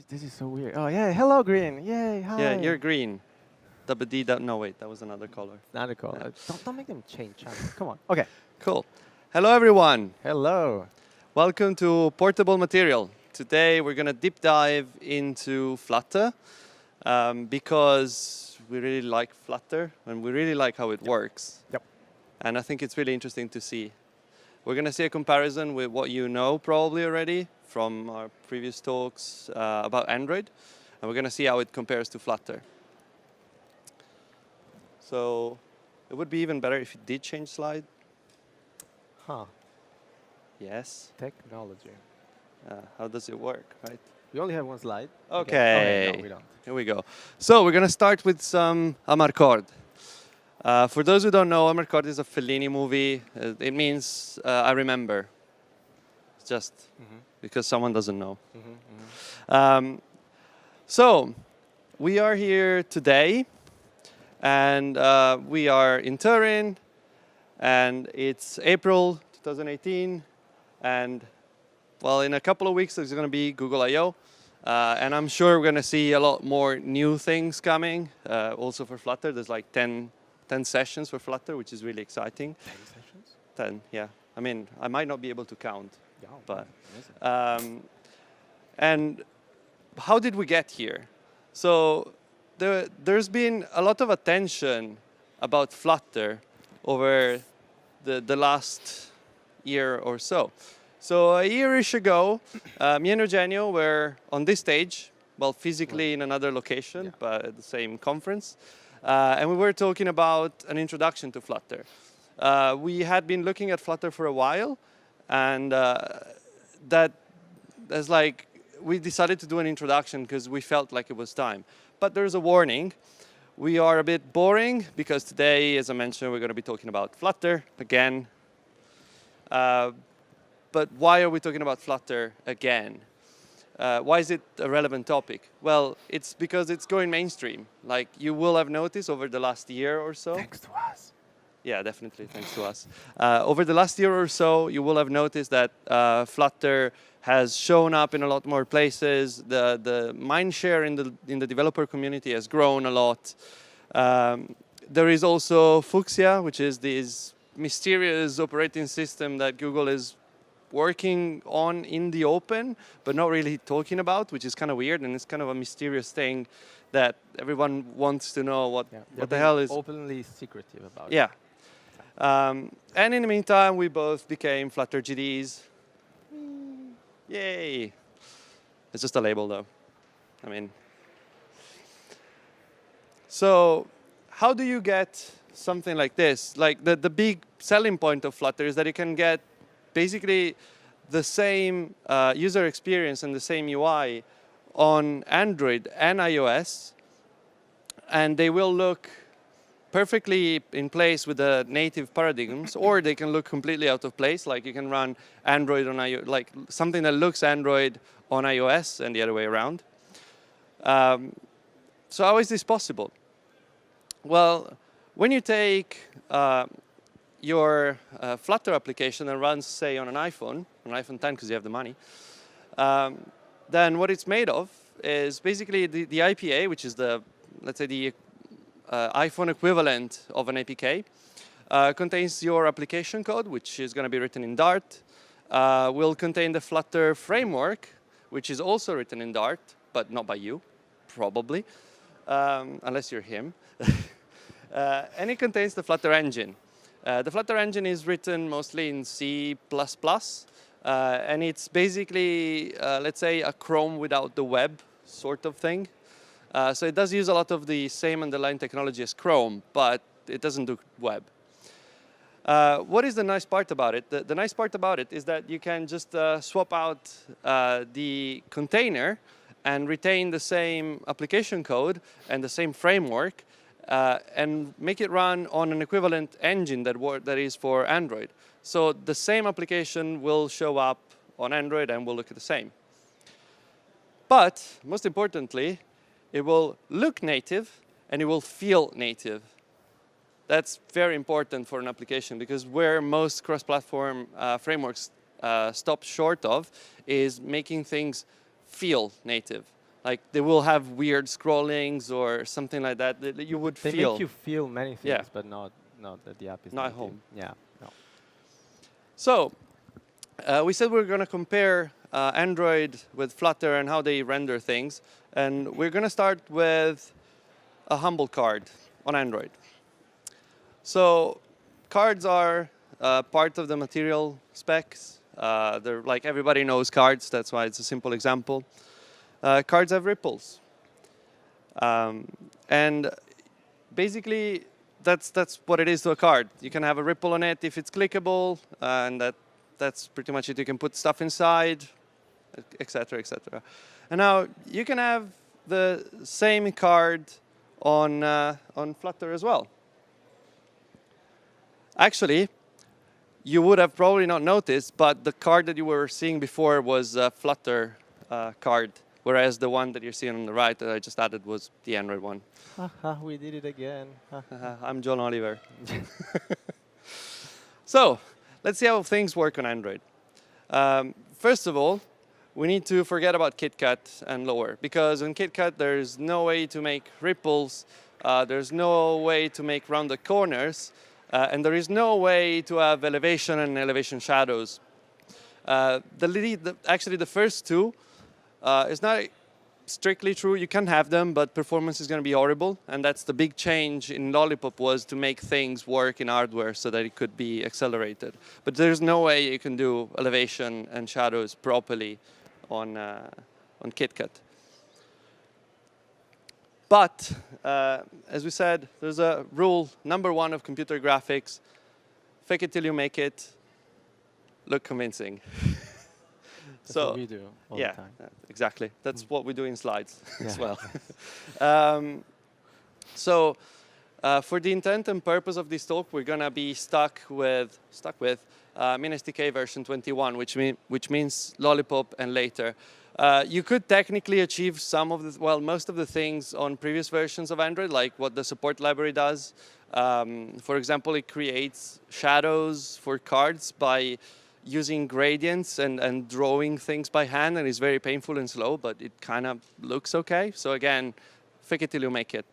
This is so weird. Oh yeah, hello green. Yay, hi. Yeah, you're green. D. No, wait, that was another color. Not a call. Yeah. Don't make them change channel. Come on. Okay. Cool. Hello, everyone. Hello. Welcome to Portable Material. Today, we're going to deep dive into Flutter because we really like Flutter and we really like how it works. Yep. And I think it's really interesting to see. We're going to see a comparison with what you know probably already from our previous talks about Android. And we're going to see how it compares to Flutter. So it would be even better if you did change slide. Huh. Yes. Technology. How does it work, right? We only have one slide. Okay. No, we don't. Here we go. So we're going to start with some Amarcord. For those who don't know, Amarcord is a Fellini movie. It means I remember. Just because someone doesn't know. So we are here today. And we are in Turin, and it's April 2018, and well, in a couple of weeks there's going to be Google I/O, and I'm sure we're going to see a lot more new things coming. Also for Flutter, there's like 10 sessions for Flutter, which is really exciting. 10 sessions? 10, yeah. I mean, I might not be able to count, Yeah, but amazing. and how did we get here? So there's been a lot of attention about Flutter over the last year or so. So a year-ish ago, me and Eugenio were on this stage, well, physically in another location, but at the same conference. And we were talking about an introduction to Flutter. We had been looking at Flutter for a while, and we decided to do an introduction because we felt like it was time. But there's a warning. We are a bit boring because today, as I mentioned, we're going to be talking about Flutter again. But why are we talking about Flutter again? Why is it a relevant topic? Well, it's because it's going mainstream. Like you will have noticed over the last year or so. Thanks to us. Yeah, definitely, thanks to us. Over the last year or so, you will have noticed that Flutter has shown up in a lot more places. The mind share in the developer community has grown a lot. There is also Fuchsia, which is this mysterious operating system that Google is working on in the open, but not really talking about, which is kind of weird, and it's kind of a mysterious thing that everyone wants to know what the hell is. Openly secretive about it. Yeah. And in the meantime, we both became Flutter GDs. Yay. It's just a label, though. I mean. So how do you get something like this? Like the big selling point of Flutter is that you can get basically the same user experience and the same UI on Android and iOS. And they will look perfectly in place with the native paradigms, or they can look completely out of place. Like you can run Android on iOS, like something that looks Android on iOS and the other way around. So how is this possible? Well, when you take your Flutter application and runs, say, on an iPhone 10 because you have the money, then what it's made of is basically the IPA, which is let's say the iPhone equivalent of an APK, contains your application code, which is going to be written in Dart, will contain the Flutter framework, which is also written in Dart, but not by you, probably, unless you're him. And it contains the Flutter engine. The Flutter engine is written mostly in C++, and it's basically, let's say, a Chrome without the web sort of thing. So it does use a lot of the same underlying technology as Chrome, but it doesn't do web. What is the nice part about it? The nice part about it is that you can just swap out the container and retain the same application code and the same framework and make it run on an equivalent engine that is for Android. So the same application will show up on Android and will look the same. But most importantly, it will look native and it will feel native. That's very important for an application because where most cross-platform frameworks stop short of is making things feel native. Like they will have weird scrollings or something like that that you would They feel. make you feel many things, Yeah. but not that the app is Not at native. home. Yeah. No. So we said we're going to compare Android with Flutter and how they render things. And we're going to start with a humble card on Android. So cards are part of the material specs. They're like everybody knows cards. That's why it's a simple example. Cards have ripples. And basically, that's what it is to a card. You can have a ripple on it if it's clickable, and that's pretty much it. You can put stuff inside, etc., etc. And now you can have the same card on Flutter as well. Actually, you would have probably not noticed, but the card that you were seeing before was a Flutter card, whereas the one that you're seeing on the right that I just added was the Android one. Haha, we did it again. I'm John Oliver. So, let's see how things work on Android. First of all, we need to forget about KitKat and lower, because in KitKat there's no way to make ripples, there's no way to make rounded corners, and there is no way to have elevation and elevation shadows. Actually, the first two is not strictly true. You can have them, but performance is going to be horrible. And that's the big change in Lollipop, was to make things work in hardware so that it could be accelerated. But there's no way you can do elevation and shadows properly on KitKat. But, as we said, there's a rule, number one of computer graphics: fake it till you make it, look convincing. That's So, what we do all the time. exactly. That's what we do in slides as well. For the intent and purpose of this talk, we're going to be stuck with MinSDK version 21, which means Lollipop and later. You could technically achieve most of the things on previous versions of Android, like what the support library does. For example, it creates shadows for cards by using gradients and drawing things by hand, and it's very painful and slow, but it kind of looks okay. So again, fake it till you make it.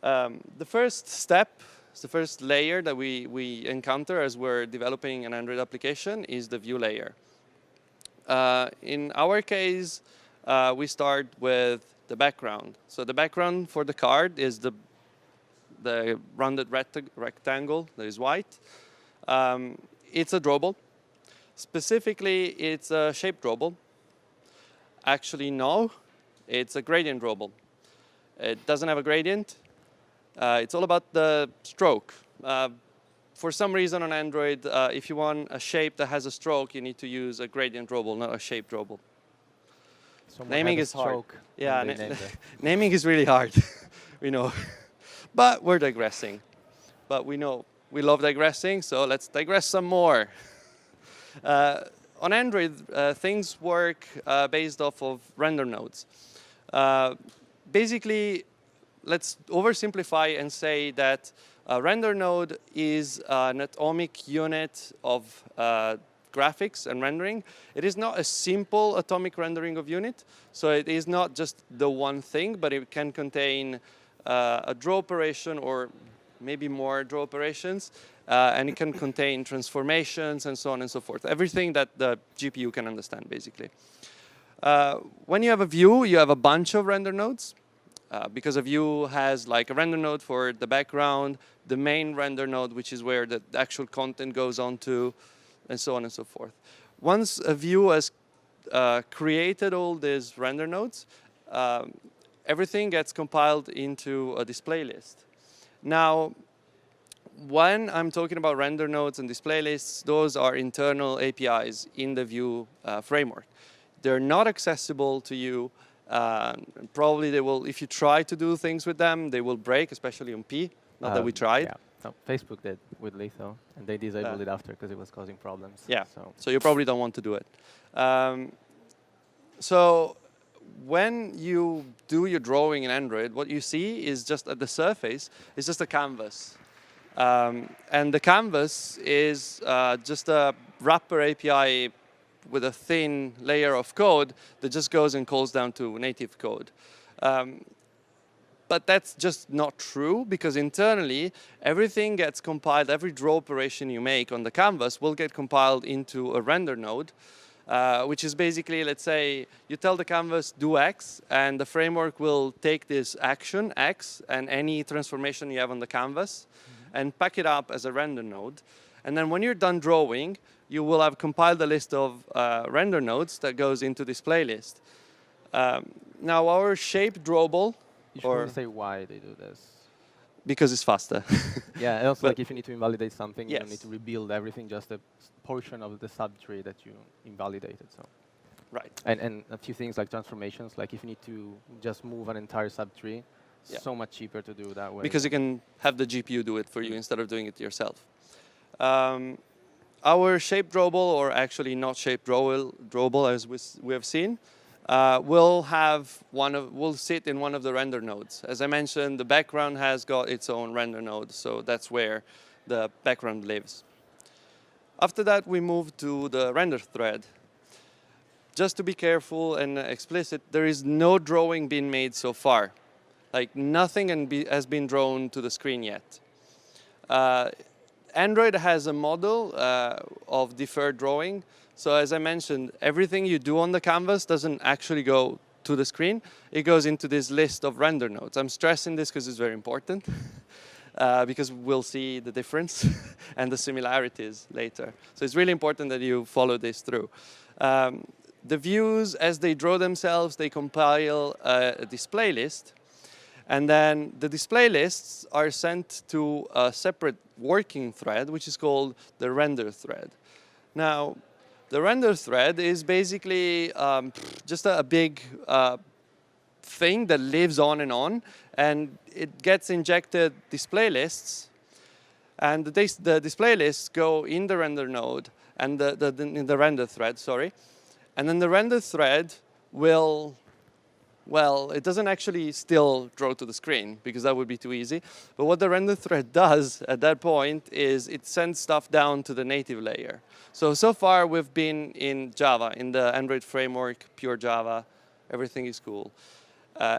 The first step, the first layer that we encounter as we're developing an Android application is the view layer. In our case, we start with the background. So the background for the card is the rounded rectangle that is white. It's a drawable. Specifically, it's a shape drawable. Actually, no, it's a gradient drawable. It doesn't have a gradient. It's all about the stroke. For some reason on Android, if you want a shape that has a stroke, you need to use a gradient drawable, not a shape drawable. Naming is hard. Yeah, naming is really hard. We know. But we're digressing. But we know we love digressing, so let's digress some more. On Android, things work based off of render nodes. Basically, let's oversimplify and say that a render node is an atomic unit of graphics and rendering. It is not a simple atomic rendering of unit, so it is not just the one thing, but it can contain a draw operation or maybe more draw operations, and it can contain transformations and so on and so forth. Everything that the GPU can understand, basically. When you have a view, you have a bunch of render nodes, because a view has like a render node for the background, the main render node, which is where the actual content goes onto, and so on and so forth. Once a view has created all these render nodes, everything gets compiled into a display list. Now, when I'm talking about render nodes and display lists, those are internal APIs in the Vue framework. They're not accessible to you. Probably they will, if you try to do things with them, they will break, especially on P. Not that we tried. Yeah. No, Facebook did with Litho, and they disabled it after because it was causing problems. Yeah, so you probably don't want to do it. So when you do your drawing in Android, what you see is just at the surface, is just a canvas. And the canvas is just a wrapper API with a thin layer of code that just goes and calls down to native code. But that's just not true, because internally, everything gets compiled. Every draw operation you make on the canvas will get compiled into a render node, which is basically, let's say, you tell the canvas, do X, and the framework will take this action, X, and any transformation you have on the canvas, and pack it up as a render node. And then when you're done drawing, you will have compiled a list of render nodes that goes into this playlist. Now, our shape drawable, You should probably say why they do this. because it's faster. Yeah, and also But like if you need to invalidate something, you don't need yes. to rebuild everything, just a portion of the subtree that you invalidated. So. Right. And a few things like transformations, like if you need to just move an entire subtree, Yeah. so much cheaper to do that way. Because you can have the GPU do it for you instead of doing it yourself. Our shape drawable, or actually not shape drawable as we have seen, will sit in one of the render nodes. As I mentioned, the background has got its own render node, so that's where the background lives. After that, we move to the render thread. Just to be careful and explicit, there is no drawing being made so far. Like nothing has been drawn to the screen yet. Android has a model of deferred drawing. So as I mentioned, everything you do on the canvas doesn't actually go to the screen. It goes into this list of render nodes. I'm stressing this because it's very important, because we'll see the difference and the similarities later. So it's really important that you follow this through. The views, as they draw themselves, they compile a display list. And then the display lists are sent to a separate working thread, which is called the render thread. Now, the render thread is basically just a big thing that lives on, and it gets injected display lists, and the display lists go in the render node and in the render thread, sorry, and then the render thread will. Well, it doesn't actually still draw to the screen, because that would be too easy. But what the render thread does at that point is it sends stuff down to the native layer. So far we've been in Java, in the Android framework, pure Java. Everything is cool.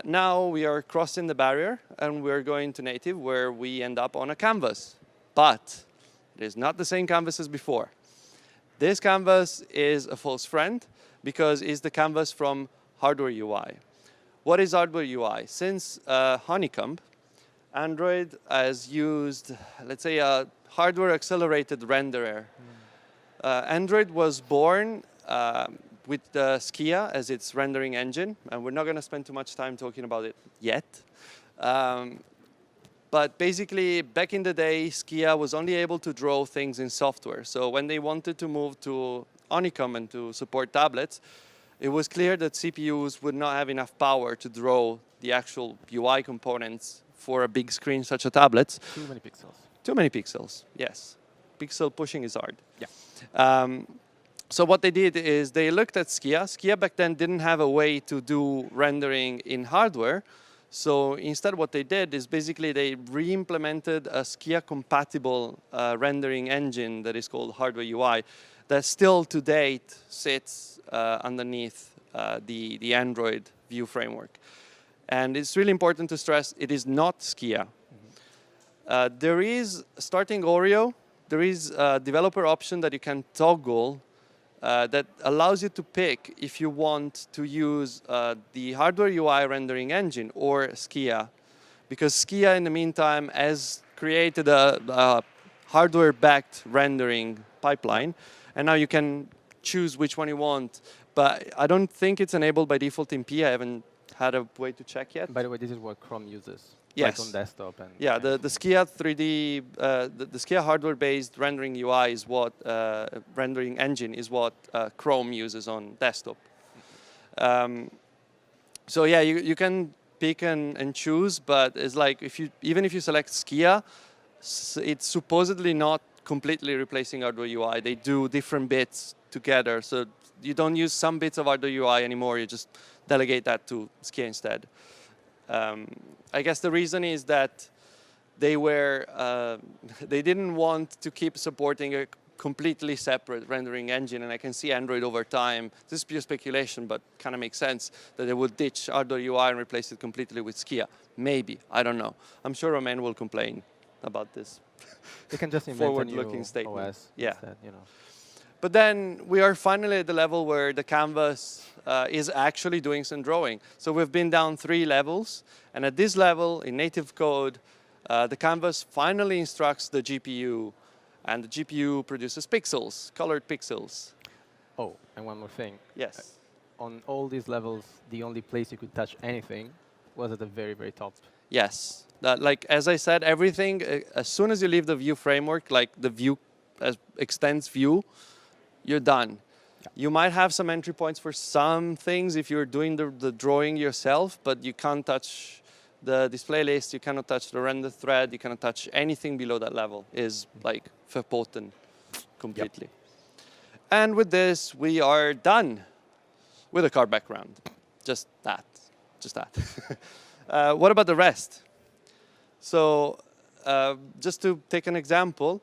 Now we are crossing the barrier, and we're going to native, where we end up on a canvas. But it is not the same canvas as before. This canvas is a false friend, because it's the canvas from hardware UI. What is hardware UI? Since Honeycomb, Android has used, let's say, a hardware accelerated renderer. Android was born with Skia as its rendering engine, and we're not going to spend too much time talking about it yet. But basically, back in the day, Skia was only able to draw things in software. So when they wanted to move to Honeycomb and to support tablets, it was clear that CPUs would not have enough power to draw the actual UI components for a big screen such as tablets. Too many pixels. Too many pixels, yes. Pixel pushing is hard. Yeah. So what they did is they looked at Skia. Skia back then didn't have a way to do rendering in hardware. So instead what they did is basically they re-implemented a Skia-compatible rendering engine that is called hardware UI that still to date sits underneath the Android view framework. And it's really important to stress it is not Skia. There is, starting Oreo, there is a developer option that you can toggle that allows you to pick if you want to use the hardware UI rendering engine or Skia. Because Skia, in the meantime, has created a hardware-backed rendering pipeline. And now you can choose which one you want. But I don't think it's enabled by default in P. I haven't had a way to check yet. By the way, this is what Chrome uses. Yes. Like on desktop. And yeah, the Skia 3D, the Skia hardware-based rendering UI is what, rendering engine is what Chrome uses on desktop. So yeah, you can pick and choose, but it's like even if you select Skia, it's supposedly not completely replacing hardware UI. They do different bits together, so you don't use some bits of hardware UI anymore. You just delegate that to Skia instead. I guess the reason is that they didn't want to keep supporting a completely separate rendering engine, and I can see Android over time. This is pure speculation, but kind of makes sense that they would ditch Hardware UI and replace it completely with Skia. Maybe, I don't know. I'm sure Romain will complain about this. You can just invent Forward-looking a new statement. OS Yeah. instead, you know. But then we are finally at the level where the canvas is actually doing some drawing. So we've been down 3 levels, and at this level, in native code, the canvas finally instructs the GPU, and the GPU produces pixels, colored pixels. Oh, and one more thing. Yes. On all these levels, the only place you could touch anything was at the very, very top. Yes. Like, as I said, everything, as soon as you leave the view framework, like the view extends view, you're done. Yeah. You might have some entry points for some things if you're doing the drawing yourself, but you can't touch the display list, you cannot touch the render thread, you cannot touch anything below that level. Is like verboten completely. Yep. And with this, we are done with a car background. Just that. Just that. What about the rest? So just to take an example,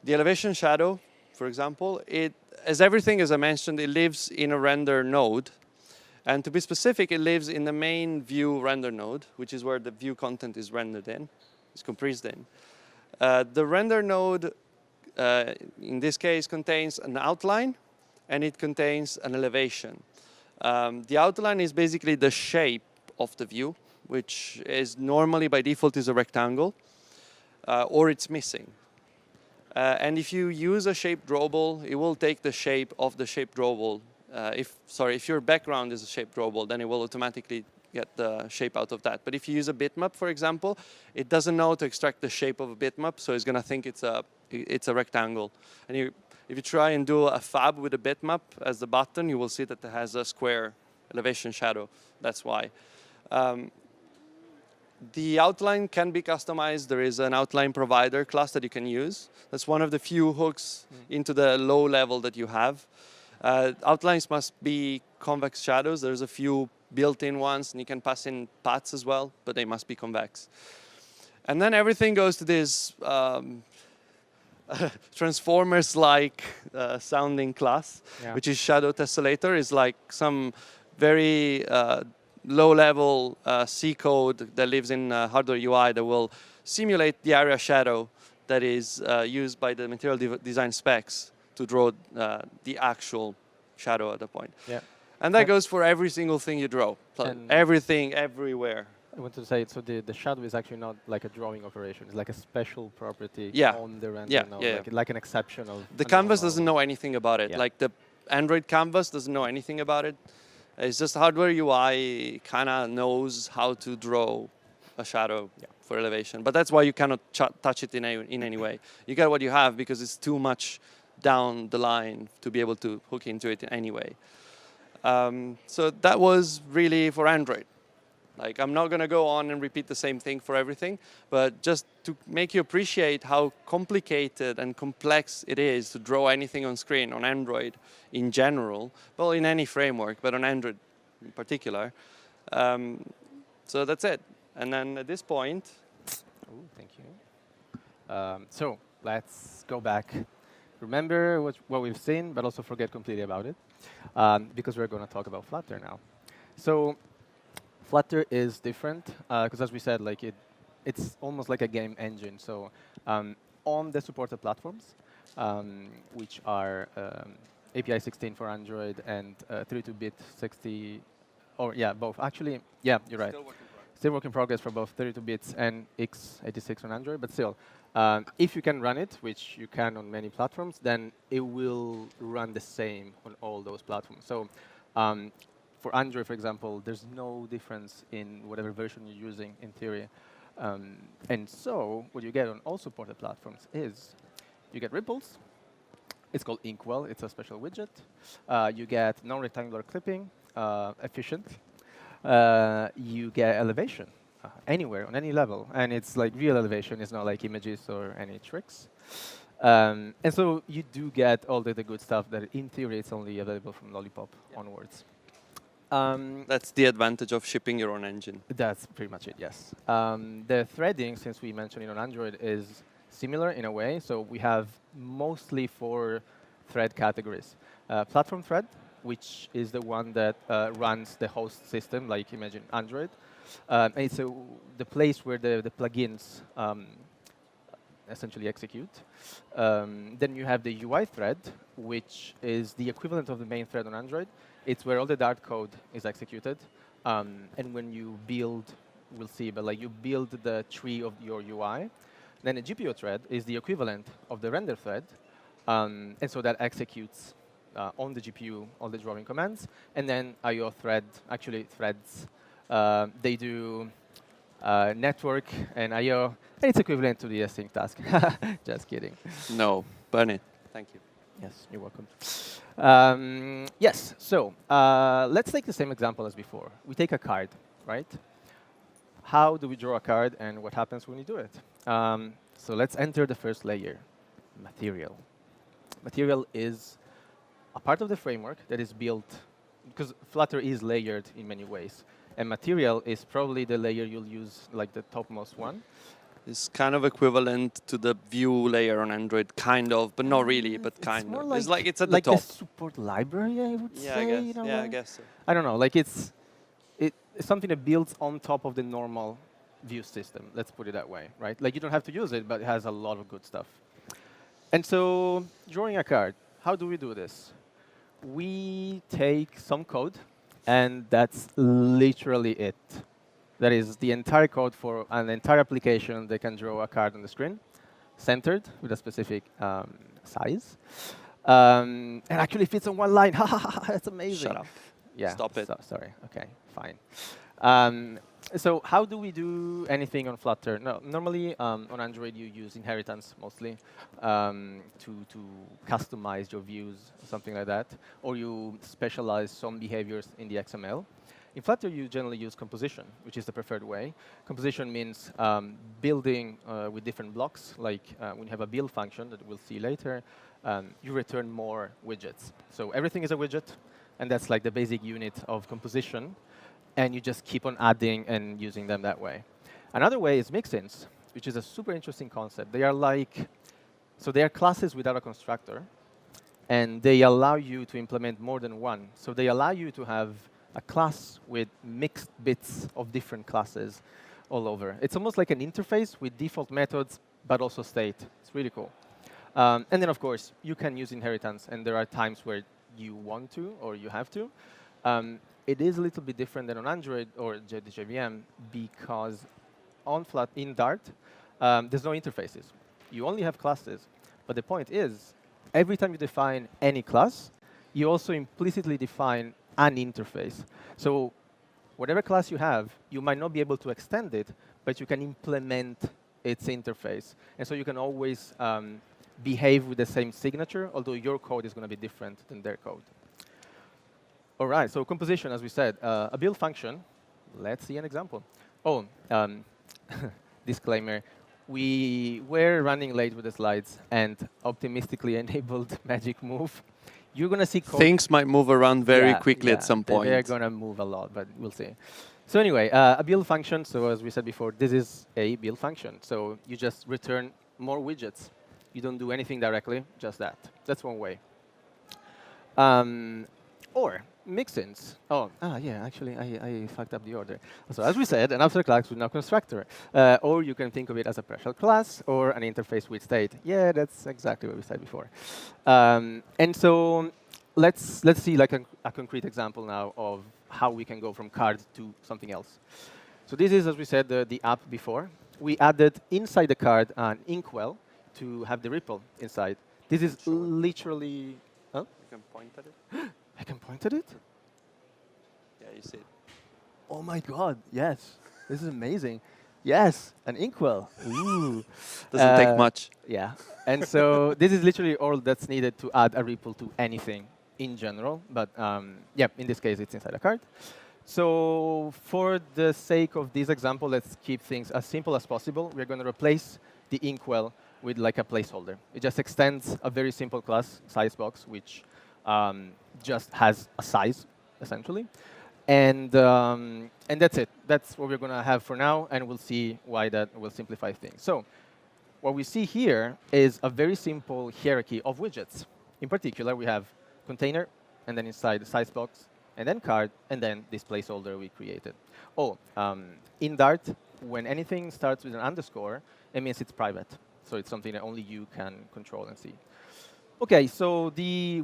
the elevation shadow, for example, as everything, as I mentioned, it lives in a render node. And to be specific, it lives in the main view render node, which is where the view content is rendered in, is compressed in. The render node, in this case, contains an outline, and it contains an elevation. The outline is basically the shape of the view, which is normally by default is a rectangle, or it's missing. And if you use a shape drawable, it will take the shape of the shape drawable. If your background is a shape drawable, then it will automatically get the shape out of that. But if you use a bitmap, for example, it doesn't know to extract the shape of a bitmap, so it's going to think it's a rectangle. And if you try and do a fab with a bitmap as the button, you will see that it has a square elevation shadow. That's why. The outline can be customized. There is an outline provider class that you can use. That's one of the few hooks into the low level that you have. Outlines must be convex shadows. There's a few built-in ones, and you can pass in paths as well, but they must be convex. And then everything goes to this Transformers-like sounding class, which is Shadow Tessellator. It's like some very low-level C code that lives in hardware UI that will simulate the area shadow that is used by the material design specs to draw the actual shadow at the point. Yeah. And that goes for every single thing you draw. Everything, everywhere. I want to say, so the shadow is actually not like a drawing operation. It's like a special property on the render node, like an exception of... The canvas doesn't know anything about it. Yeah. Like the Android canvas doesn't know anything about it. It's just hardware UI kind of knows how to draw a shadow for elevation. But that's why you cannot touch it in any way. You get what you have because it's too much down the line to be able to hook into it in any way. So that was really for Android. Like, I'm not going to go on and repeat the same thing for everything, but just to make you appreciate how complicated and complex it is to draw anything on screen on Android in general, well, in any framework, but on Android in particular. So that's it. And then at this point... Oh, thank you. So let's go back. Remember what we've seen, but also forget completely about it, because we're going to talk about Flutter now. So Flutter is different, because as we said, like it's almost like a game engine. So on the supported platforms, which are API 16 for Android and 32-bit 60, or both. Actually, you're right. Still work in progress for both 32 bits and x86 on Android, but still. If you can run it, which you can on many platforms, then it will run the same on all those platforms. So for Android, for example, there's no difference in whatever version you're using in theory. And so what you get on all supported platforms is you get ripples. It's called Inkwell. It's a special widget. You get non-rectangular clipping, efficient. You get elevation. Anywhere, on any level. And it's like real elevation. It's not like images or any tricks. And so you do get all the good stuff that in theory it's only available from Lollipop onwards. That's the advantage of shipping your own engine. That's pretty much it, yes. The threading, since we mentioned it on Android, is similar in a way. So we have mostly 4 thread categories. Platform thread, which is the one that runs the host system, like imagine Android. And it's the place where the plugins essentially execute. Then you have the UI thread, which is the equivalent of the main thread on Android. It's where all the Dart code is executed. And when you build, we'll see, but like you build the tree of your UI. Then a GPO thread is the equivalent of the render thread. And so that executes on the GPU all the drawing commands. And then IO thread, actually threads, they do network and IO. And it's equivalent to the async task. Just kidding. No, burn it. Thank you. Yes, you're welcome. Yes, so let's take the same example as before. We take a card, right? How do we draw a card and what happens when you do it? So let's enter the first layer, material. Material is a part of the framework that is built, because Flutter is layered in many ways. And material is probably the layer you'll use, like the topmost one. It's kind of equivalent to the view layer on Android, kind of, but not really, but kind more of. like, It's like it's at like the top. the support library, I would Yeah, say. I guess. In a Yeah, I way. guess so. I don't know, like it's something that builds on top of the normal view system. Let's put it that way, right? Like you don't have to use it, but it has a lot of good stuff. And so drawing a card, how do we do this? We take some code, and that's literally it. That is the entire code for an entire application that can draw a card on the screen, centered with a specific size. And actually fits on one line. That's amazing. Shut up. Yeah. Stop it. Sorry. OK, fine. So how do we do anything on Flutter? No, normally on Android you use inheritance mostly to customize your views, something like that, or you specialize some behaviors in the XML. In Flutter, you generally use composition, which is the preferred way. Composition means building with different blocks. Like when you have a build function that we'll see later, you return more widgets. So everything is a widget, and that's like the basic unit of composition. And you just keep on adding and using them that way. Another way is mixins, which is a super interesting concept. They are like, so they are classes without a constructor, and they allow you to implement more than one. So they allow you to have a class with mixed bits of different classes all over. It's almost like an interface with default methods, but also state. It's really cool. And then, of course, you can use inheritance, and there are times where you want to or you have to. It is a little bit different than on Android or JVM because in Dart, there's no interfaces. You only have classes. But the point is, every time you define any class, you also implicitly define an interface. So whatever class you have, you might not be able to extend it, but you can implement its interface. And so you can always behave with the same signature, although your code is going to be different than their code. All right, so composition, as we said, a build function. Let's see an example. Oh, disclaimer. We were running late with the slides and optimistically enabled magic move. You're going to see code. Things might move around very quickly at some point. They're going to move a lot, but we'll see. So anyway, a build function. So as we said before, this is a build function. So you just return more widgets. You don't do anything directly, just that. That's one way. Or mixins. Yeah, actually, I fucked up the order. So as we said, an abstract class with no constructor. Or you can think of it as a partial class or an interface with state. Yeah, that's exactly what we said before. And so let's see like a concrete example now of how we can go from card to something else. So this is, as we said, the app before. We added inside the card an inkwell to have the ripple inside. This is literally... Huh? You can point at it. I can point at it? Yeah, you see it. Oh my god, yes. This is amazing. Yes, an inkwell. Ooh. Doesn't take much. Yeah. And so this is literally all that's needed to add a ripple to anything in general. But yeah, in this case, it's inside a card. So for the sake of this example, let's keep things as simple as possible. We're going to replace the inkwell with like a placeholder. It just extends a very simple class, sizebox, which just has a size, essentially. And that's it. That's what we're going to have for now, and we'll see why that will simplify things. So what we see here is a very simple hierarchy of widgets. In particular, we have container, and then inside the size box, and then card, and then this placeholder we created. Oh, in Dart, when anything starts with an underscore, it means it's private. So it's something that only you can control and see. OK, so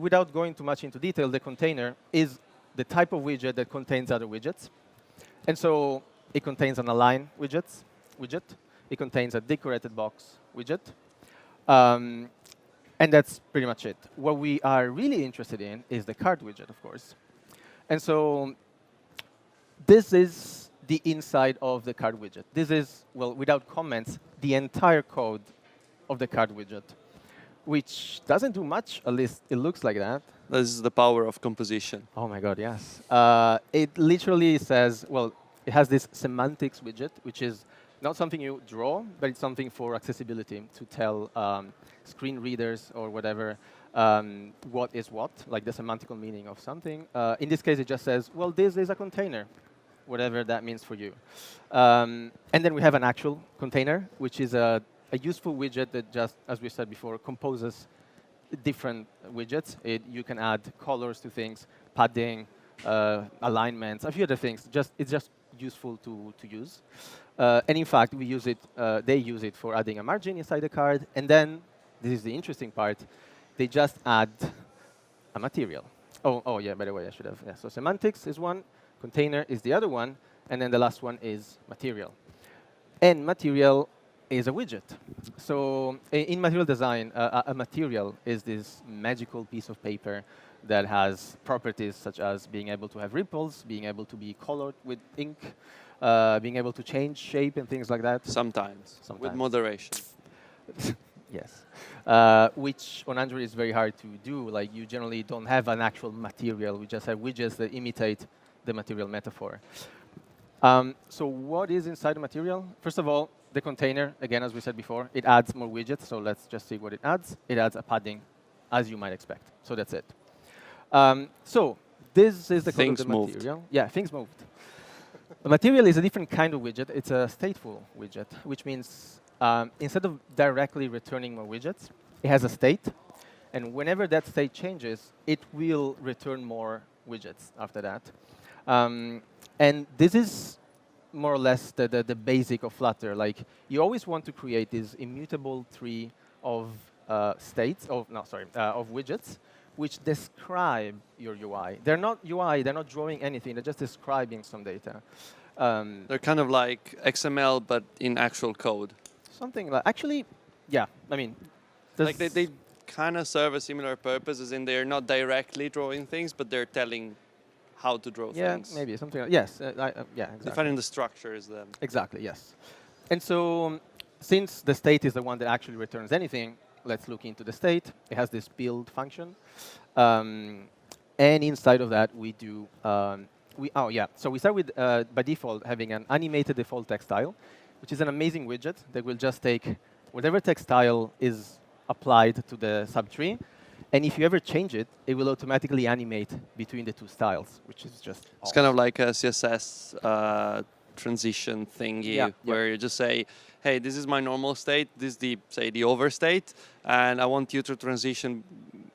without going too much into detail, the container is the type of widget that contains other widgets. And so it contains an align widget. It contains a decorated box widget. And that's pretty much it. What we are really interested in is the card widget, of course. And so this is the inside of the card widget. This is, well, without comments, the entire code of the card widget, which doesn't do much, at least it looks like that. This is the power of composition. Oh my God, yes. It literally says, well, it has this semantics widget, which is not something you draw, but it's something for accessibility to tell screen readers or whatever what is what, like the semantical meaning of something. In this case, it just says, well, this is a container, whatever that means for you. And then we have an actual container, which is a useful widget that just, as we said before, composes different widgets. You can add colors to things, padding, alignments, a few other things. It's just useful to use. And in fact, we use it. They use it for adding a margin inside the card. And then, this is the interesting part, they just add a material. Oh yeah, by the way, I should have. Yeah, so semantics is one, container is the other one, and then the last one is material. And material is a widget. So in material design, a material is this magical piece of paper that has properties such as being able to have ripples, being able to be colored with ink, being able to change shape and things like that. Sometimes. With moderation. Yes. Which on Android is very hard to do. Like, you generally don't have an actual material. We just have widgets that imitate the material metaphor. So what is inside the material? First of all, the container, again, as we said before, it adds more widgets. So let's just see what it adds. It adds a padding, as you might expect. So that's it. So this is the code of the material. Yeah, things moved. The material is a different kind of widget. It's a stateful widget, which means instead of directly returning more widgets, it has a state. And whenever that state changes, it will return more widgets after that. And this is more or less the basic of Flutter. Like, you always want to create this immutable tree of states, of widgets, which describe your UI. They're not UI, they're not drawing anything, they're just describing some data. They're kind of like XML, but in actual code. Something like, actually, yeah, I mean. Like they kind of serve a similar purpose, as in they're not directly drawing things, but they're telling how to draw things. Yeah, maybe, something like, yes, yeah, exactly. Defining the structure is the... Exactly, yes. And so, since the state is the one that actually returns anything, let's look into the state. It has this build function. And inside of that, we do, so we start with, by default, having an animated default text style, which is an amazing widget that will just take whatever text style is applied to the subtree. And if you ever change it, it will automatically animate between the two styles, which is just awesome. It's kind of like a CSS transition thingy, where you just say, hey, this is my normal state, this is the overstate, and I want you to transition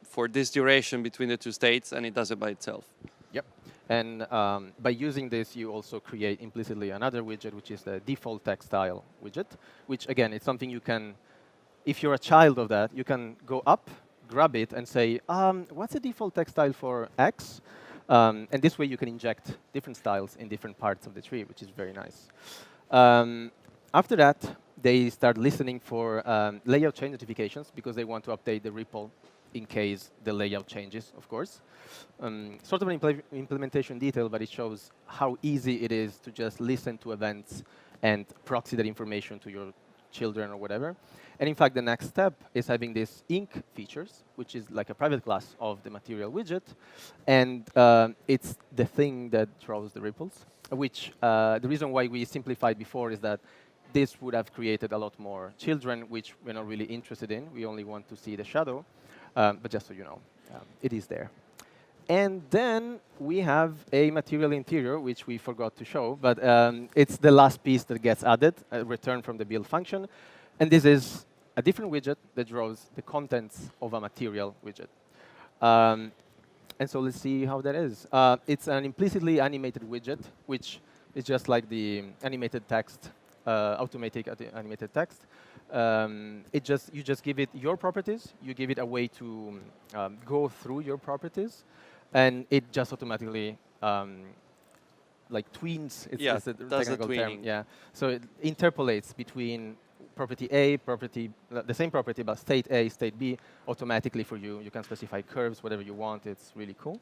for this duration between the two states, and it does it by itself. Yep. And by using this, you also create implicitly another widget, which is the default text style widget, which, again, it's something you can, if you're a child of that, you can go up, grab it, and say, what's the default text style for X? And this way, you can inject different styles in different parts of the tree, which is very nice. After that, they start listening for layout change notifications, because they want to update the REPL in case the layout changes, of course. Sort of an implementation detail, but it shows how easy it is to just listen to events and proxy that information to your children or whatever. And in fact, the next step is having this ink features, which is like a private class of the material widget. And it's the thing that draws the ripples, which the reason why we simplified before is that this would have created a lot more children, which we're not really interested in. We only want to see the shadow. But just so you know, it is there. And then we have a material interior, which we forgot to show. But it's the last piece that gets added, returned from the build function. And this is a different widget that draws the contents of a material widget. Um, and so let's see how that is. It's an implicitly animated widget, which is just like the animated text, automatic animated text. You just give it your properties. You give it a way to go through your properties, and it just automatically like tweens. Yeah, It's a does the technical term. tweening. Yeah. So it interpolates between property A, the same property, but state A, state B, automatically for you. You can specify curves, whatever you want. It's really cool.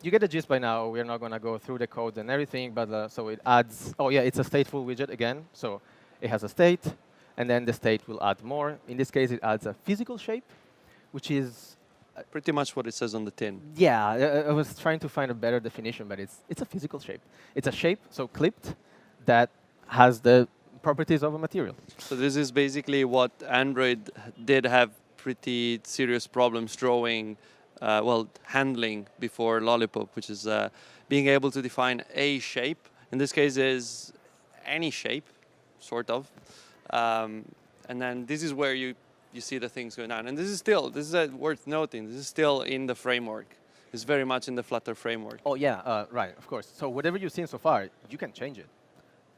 You get the gist by now. We're not going to go through the code and everything, but so it adds, oh yeah, it's a stateful widget again. So it has a state, and then the state will add more. In this case, it adds a physical shape, which is, Pretty much what it says on the tin. yeah, I was trying to find a better definition, but it's a physical shape. It's a shape, so clipped, that has the properties of a material. So this is basically what Android did have pretty serious problems drawing, handling before Lollipop, which is being able to define a shape. In this case, is any shape, sort of. And then this is where you see the things going on. And this is worth noting, this is still in the framework. It's very much in the Flutter framework. Oh yeah, right, of course. So whatever you've seen so far, you can change it.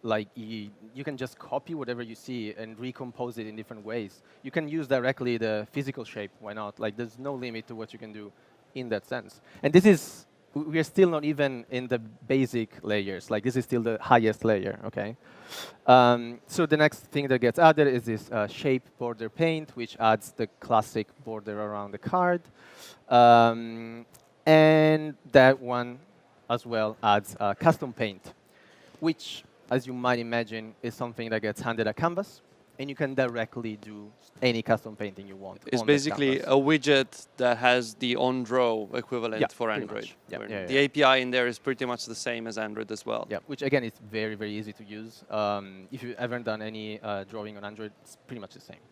Like you can just copy whatever you see and recompose it in different ways. You can use directly the physical shape, why not? Like there's no limit to what you can do in that sense. And this is, we're still not even in the basic layers. Like this is still the highest layer, okay? So the next thing that gets added is this shape border paint, which adds the classic border around the card. And that one as well adds custom paint, which, as you might imagine, is something that gets handed a canvas, and you can directly do any custom painting you want. It's basically a widget that has the on-draw equivalent for Android. The API in there is pretty much the same as Android as well. Yeah, which again is very, very easy to use. If you've ever done any drawing on Android, it's pretty much the same.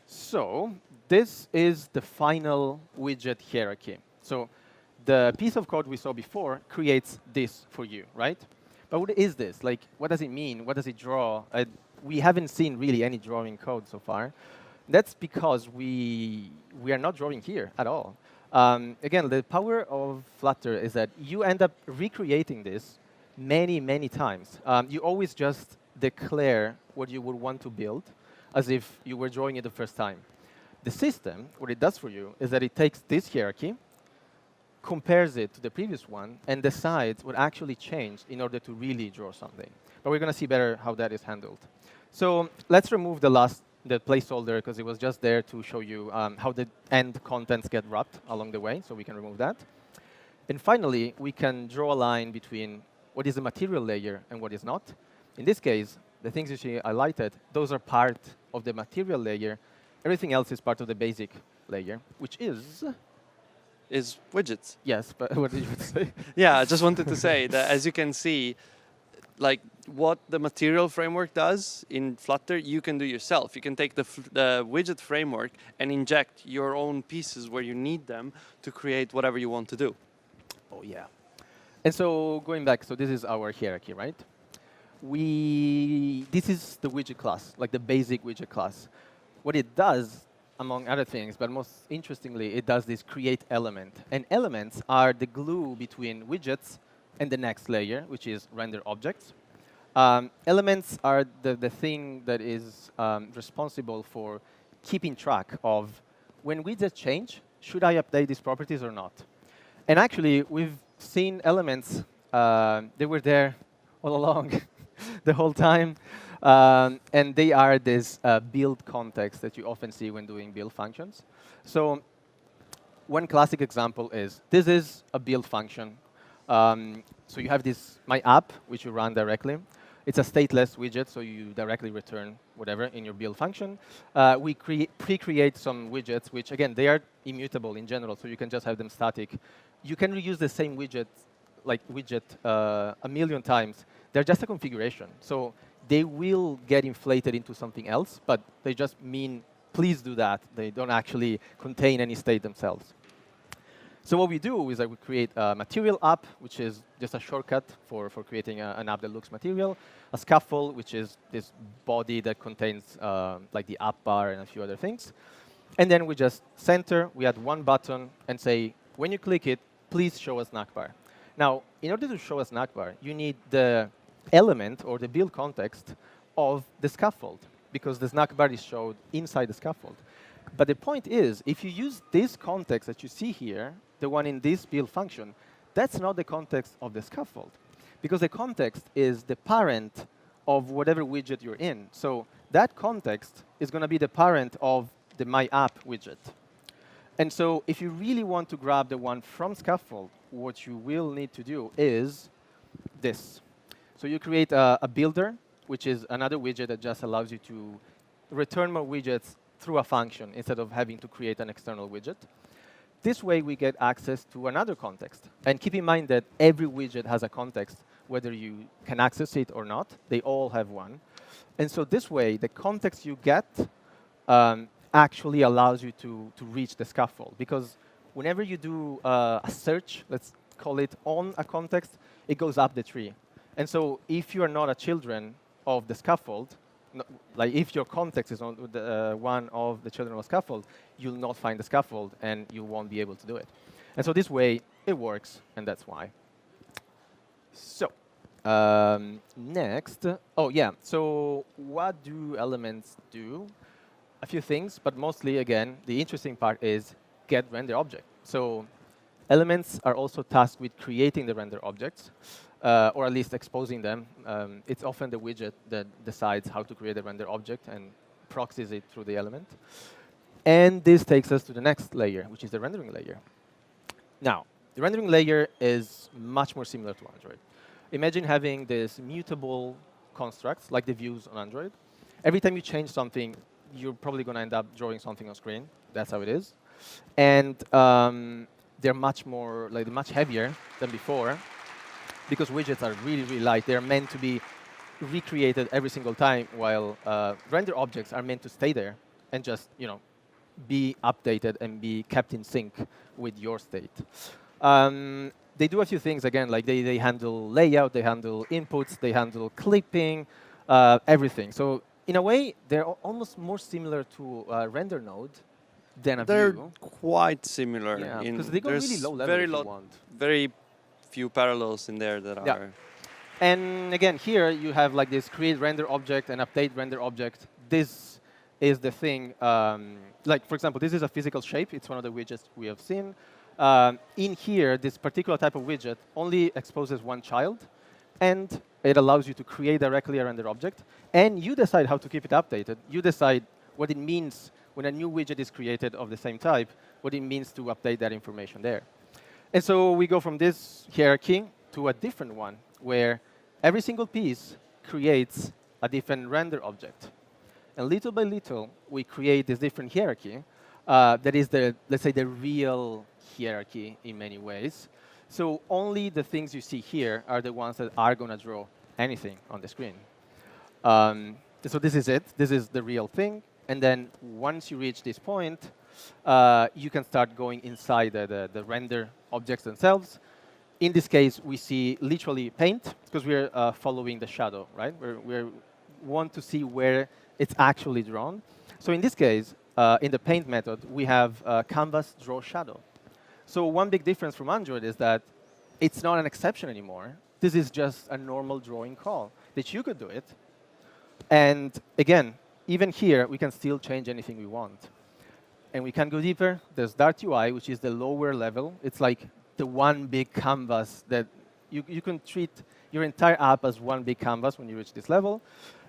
So this is the final widget hierarchy. So the piece of code we saw before creates this for you, right? But what is this? Like, what does it mean? What does it draw? We haven't seen really any drawing code so far. That's because we are not drawing here at all. Again, the power of Flutter is that you end up recreating this many, many times. You always just declare what you would want to build as if you were drawing it the first time. The system, what it does for you, is that it takes this hierarchy, compares it to the previous one, and decides what actually changed in order to really draw something. But we're going to see better how that is handled. So let's remove the placeholder, because it was just there to show you how the end contents get wrapped along the way, so we can remove that. And finally, we can draw a line between what is the material layer and what is not. In this case, the things you see highlighted, those are part of the material layer. Everything else is part of the basic layer, which is widgets. Yes, but what did you say? Yeah, I just wanted to say that, as you can see, like what the material framework does in Flutter, you can do yourself. You can take the widget framework and inject your own pieces where you need them to create whatever you want to do. Oh, yeah. And so going back, so this is our hierarchy, right? This is the widget class, like the basic widget class. What it does, among other things, but most interestingly, it does this create element. And elements are the glue between widgets and the next layer, which is render objects. Elements are the thing that is responsible for keeping track of when widgets change, should I update these properties or not? And actually, we've seen elements, they were there all along, the whole time. And they are this build context that you often see when doing build functions. So one classic example is, this is a build function. So you have this my app, which you run directly. It's a stateless widget, so you directly return whatever in your build function. We pre-create some widgets, which, again, they are immutable in general, so you can just have them static. You can reuse the same widget a million times. They're just a configuration. So they will get inflated into something else, but they just mean, please do that. They don't actually contain any state themselves. So what we do is that we create a material app, which is just a shortcut for creating an app that looks material, a scaffold, which is this body that contains like the app bar and a few other things. And then we just center, we add one button and say, when you click it, please show a snack bar. Now, in order to show a snack bar, you need the element or the build context of the scaffold, because the snack bar is showed inside the scaffold. But the point is, if you use this context that you see here, the one in this build function, that's not the context of the scaffold, because the context is the parent of whatever widget you're in. So that context is going to be the parent of the My App widget. And so if you really want to grab the one from scaffold, what you will need to do is this. So you create a builder, which is another widget that just allows you to return more widgets through a function instead of having to create an external widget. This way, we get access to another context. And keep in mind that every widget has a context, whether you can access it or not. They all have one. And so this way, the context you get actually allows you to reach the scaffold. Because whenever you do a search, let's call it on a context, it goes up the tree. And so if you are not a children of the scaffold, like if your context is on the, one of the children of a scaffold, you'll not find the scaffold and you won't be able to do it. And so this way, it works, and that's why. So next, oh yeah, so what do elements do? A few things, but mostly, again, the interesting part is get render object. So elements are also tasked with creating the render objects, or at least exposing them. It's often the widget that decides how to create a render object and proxies it through the element. And this takes us to the next layer, which is the rendering layer. Now, the rendering layer is much more similar to Android. Imagine having this mutable constructs, like the views on Android. Every time you change something, you're probably going to end up drawing something on screen. That's how it is. And they're much more, like, much heavier than before, because widgets are really, really light. They're meant to be recreated every single time, while render objects are meant to stay there and just, be updated and be kept in sync with your state. They do a few things, again, like they handle layout, they handle inputs, they handle clipping, everything. So in a way, they're almost more similar to a render node than a They're view. quite similar. Yeah, because they go really low level if you want. Very few parallels in there that are. And again, here you have like this create render object and update render object. This is the thing. Like, for example, this is a physical shape. It's one of the widgets we have seen. In here, this particular type of widget only exposes one child, and it allows you to create directly a render object. And you decide how to keep it updated. You decide what it means when a new widget is created of the same type, what it means to update that information there. And so we go from this hierarchy to a different one, where every single piece creates a different render object. And little by little, we create this different hierarchy that is the, let's say, the real hierarchy in many ways. So only the things you see here are the ones that are going to draw anything on the screen. So this is it. This is the real thing. And then once you reach this point, you can start going inside the render objects themselves. In this case, we see literally paint, because we're following the shadow, right? We want to see where it's actually drawn. So in this case, in the paint method, we have canvas draw shadow. So one big difference from Android is that it's not an exception anymore. This is just a normal drawing call that you could do it. And again, even here, we can still change anything we want. And we can go deeper. There's Dart UI, which is the lower level. It's like the one big canvas that you can treat your entire app as one big canvas when you reach this level.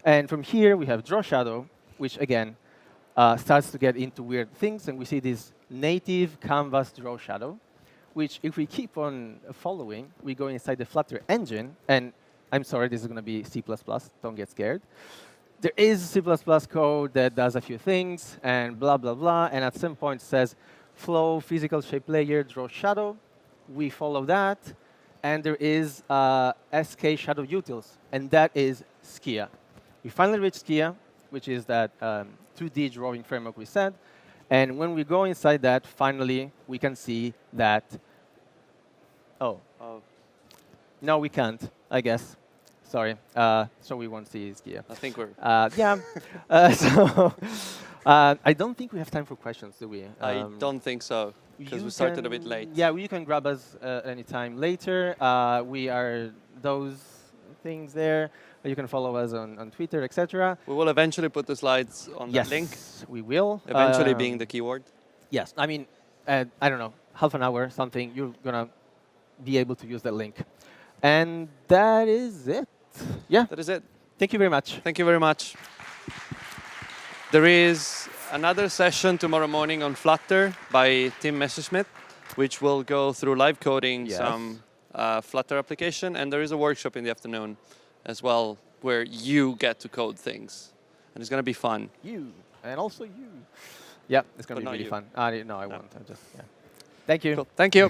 And from here, we have Draw Shadow, which, again, starts to get into weird things. And we see this native canvas Draw Shadow, which, if we keep on following, we go inside the Flutter engine. And I'm sorry, this is going to be C++. Don't get scared. There is C++ code that does a few things, and blah, blah, blah. And at some point, it says, flow, physical shape layer, draw shadow. We follow that. And there is SK shadow utils, and that is Skia. We finally reached Skia, which is that 2D drawing framework we said. And when we go inside that, finally, we can see that, oh, no, we can't, I guess. Sorry. So we won't see Skia. I think we're. Yeah. I don't think we have time for questions, do we? I don't think so, because we started a bit late. Yeah, you can grab us anytime later. We are those things there. You can follow us on Twitter, etc. We will eventually put the slides on Yes, that link. we will. Eventually being the keyword. Yes, I mean, I don't know, half an hour, something, you're going to be able to use that link. And that is it. Yeah. That is it. Thank you very much. Thank you very much. There is another session tomorrow morning on Flutter by Tim Messerschmidt, which will go through live coding some Flutter application. And there is a workshop in the afternoon as well, where you get to code things. And it's going to be fun. You, and also you. Yeah, it's going to be really fun. No, I won't. I just, yeah. Thank you. Cool. Thank you.